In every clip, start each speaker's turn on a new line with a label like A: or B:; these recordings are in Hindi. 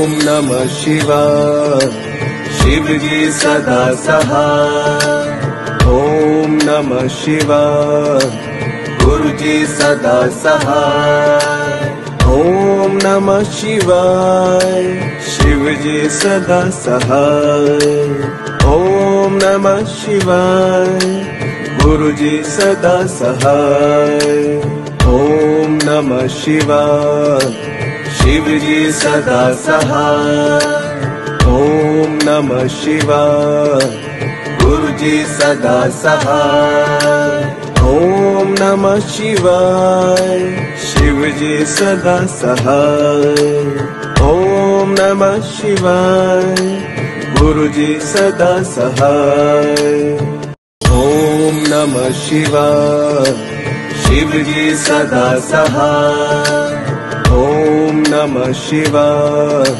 A: ओम नमः शिवाय शिव जी सदा सहाय। ओम नमः शिवाय गुरु जी सदा सहाय। ओम नमः शिवाय शिव जी सदा सहाय। ओम नमः शिवाय गुरु जी सदा सहाय। ओम नमः शिवाय शिव जी सदा सहाय। ओम नमः शिवाय गुरु जी सदा सहाय। ओम नमः शिवाय शिव जी सदा सहाय। ओम नमः शिवाय गुरु जी सदा सहाय। ओम नमः शिवाय शिव जी सदा सहाय। ओम नमः शिवाय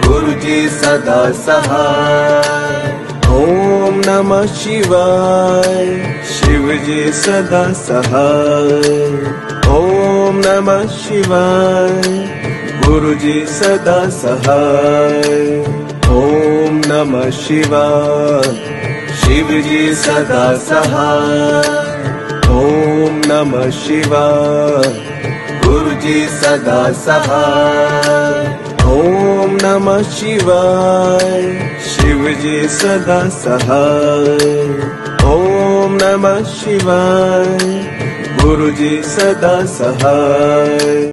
A: गुरु जी सदा सहाय। ओम नमः शिवाय शिव जी सदा सहाय। ओम नमः शिवाय गुरु जी सदा सहाय। ओम नमः शिवाय शिव जी सदा सहाय। ओम नमः शिवाय गुरु जी सदा सहाय। ओम नमः शिवाय शिव जी सदा सहाय। ओम नमः शिवाय गुरु जी सदा सहाय।